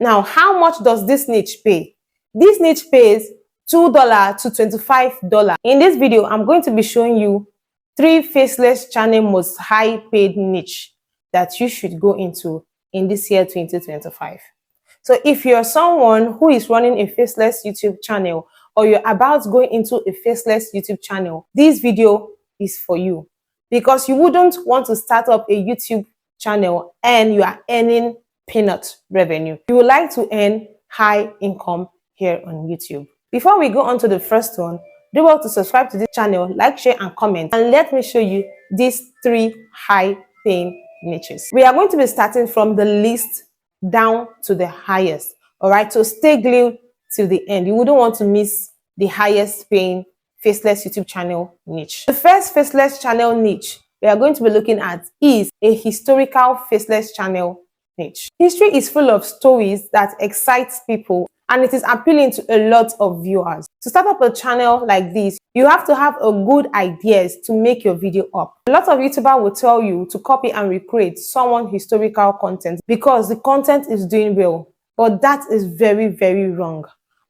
Now, how much does this niche pay? This niche pays $2 to $25. In this video, I'm going to be showing you 3 faceless channel most high paid niche that you should go into in this year 2025. So if you're someone who is running a faceless YouTube channel or you're about going into a faceless YouTube channel, this video is for you, because you wouldn't want to start up a YouTube channel and you are earning peanut revenue. You would like to earn high income here on YouTube. Before we go on to the first one, do well to subscribe to this channel, like, share, and comment, and let me show you these 3 high paying niches. We are going to be starting from the least down to the highest. All right, so stay glued till the end. You wouldn't want to miss the highest paying faceless YouTube channel niche. The first faceless channel niche we are going to be looking at is a historical faceless channel niche. History is full of stories that excite people, and it is appealing to a lot of viewers. To start up a channel like this, you have to have a good ideas to make your video up. A lot of YouTubers will tell you to copy and recreate someone's historical content because the content is doing well, but that is very, very wrong.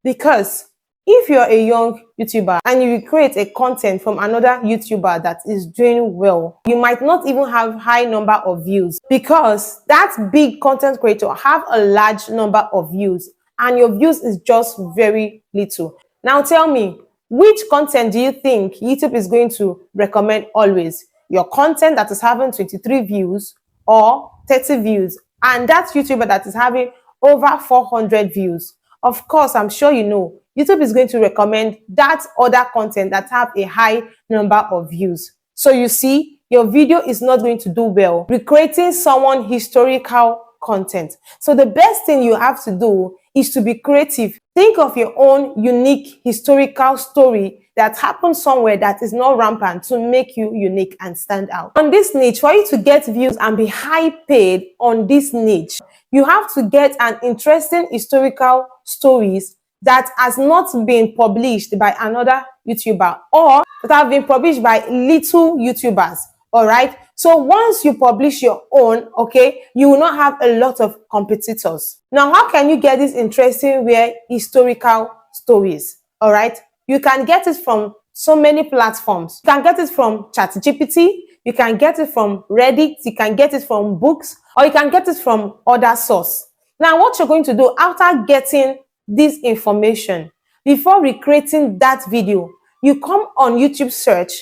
Because if you're a young YouTuber and you create a content from another YouTuber that is doing well, you might not even have high number of views, because that big content creator have a large number of views and your views is just very little. Now tell me, which content do you think YouTube is going to recommend always? Your content that is having 23 views or 30 views, and that YouTuber that is having over 400 views? Of course, I'm sure you know, YouTube is going to recommend that other content that have a high number of views. So you see, your video is not going to do well recreating someone's historical content. So the best thing you have to do is to be creative. Think of your own unique historical story that happened somewhere that is not rampant to make you unique and stand out. On this niche, for you to get views and be high paid on this niche, you have to get an interesting historical stories that has not been published by another YouTuber or that have been published by little YouTubers. All right. So once you publish your own, okay, you will not have a lot of competitors. Now, how can you get this interesting rare historical stories? All right. You can get it from so many platforms. You can get it from ChatGPT. You can get it from Reddit. You can get it from books, or you can get it from other sources. Now, what you're going to do after getting this information, before recreating that video, you come on YouTube search,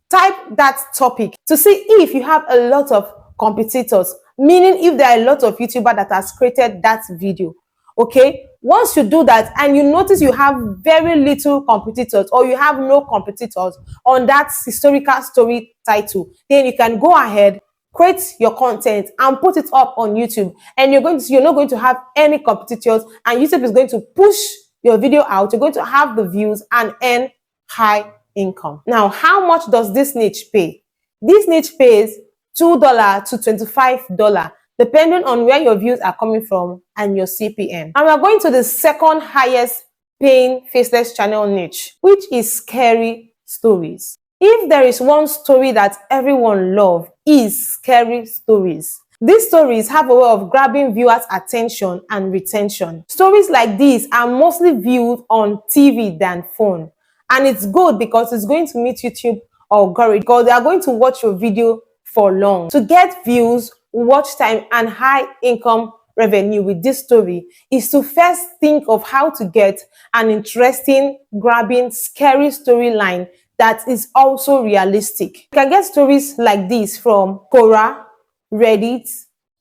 type that topic to see if you have a lot of competitors, meaning if there are a lot of YouTubers that has created that video. Okay, once you do that and you notice you have very little competitors or you have no competitors on that historical story title, then you can go ahead, create your content and put it up on YouTube, and you're not going to have any competitors, and YouTube is going to push your video out. You're going to have the views and earn high income. Now, how much does this niche pay? This niche pays $2 to $25, depending on where your views are coming from and your CPM. And we're going to the second highest paying faceless channel niche, which is scary stories. If there is one story that everyone loves, is scary stories. These stories have a way of grabbing viewers' attention and retention. Stories like these are mostly viewed on TV than phone. And it's good because it's going to meet YouTube algorithm, because they are going to watch your video for long. To get views, watch time, and high income revenue with this story is to first think of how to get an interesting, grabbing, scary storyline that is also realistic. You can get stories like this from Quora, Reddit,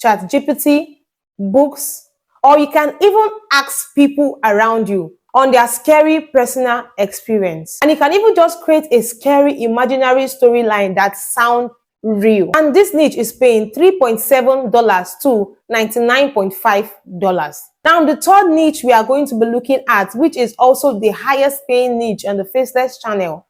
ChatGPT, books, or you can even ask people around you on their scary personal experience. And you can even just create a scary imaginary storyline that sounds real. And this niche is paying $3.7 to $99.5. Now, the third niche we are going to be looking at, which is also the highest paying niche on the faceless channel,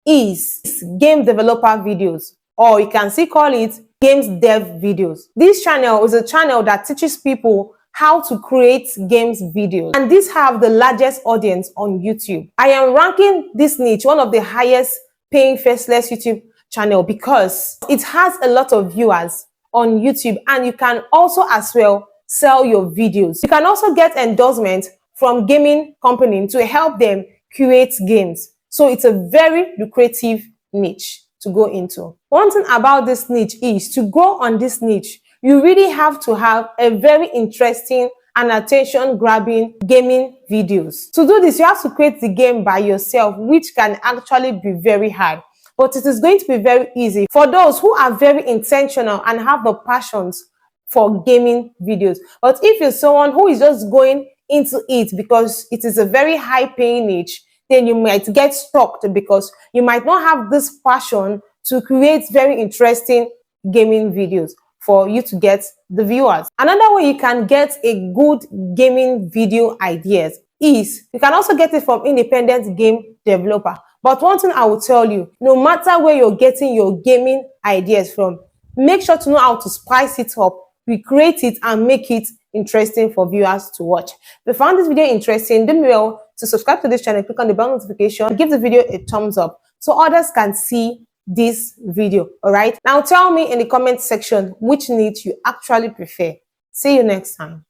is game developer videos, or you can still call it games dev videos. This channel is a channel that teaches people how to create games videos, and these have the largest audience on YouTube. I am ranking this niche one of the highest paying faceless YouTube channel because it has a lot of viewers on YouTube, and you can also as well sell your videos. You can also get endorsement from gaming companies to help them create games. So it's a very lucrative niche to go into. One thing about this niche is to go on this niche, you really have to have a very interesting and attention-grabbing gaming videos. To do this, you have to create the game by yourself, which can actually be very hard. But it is going to be very easy for those who are very intentional and have the passions for gaming videos. But if you're someone who is just going into it because it is a very high-paying niche, then you might get stuck because you might not have this passion to create very interesting gaming videos for you to get the viewers. Another way you can get a good gaming video ideas is you can also get it from independent game developer. But one thing I will tell you, no matter where you're getting your gaming ideas from, make sure to know how to spice it up, recreate it, and make it interesting for viewers to watch. If you found this video interesting, do well to subscribe to this channel, click on the bell notification, give the video a thumbs up so others can see this video. All right, now tell me in the comment section which niche you actually prefer. See you next time.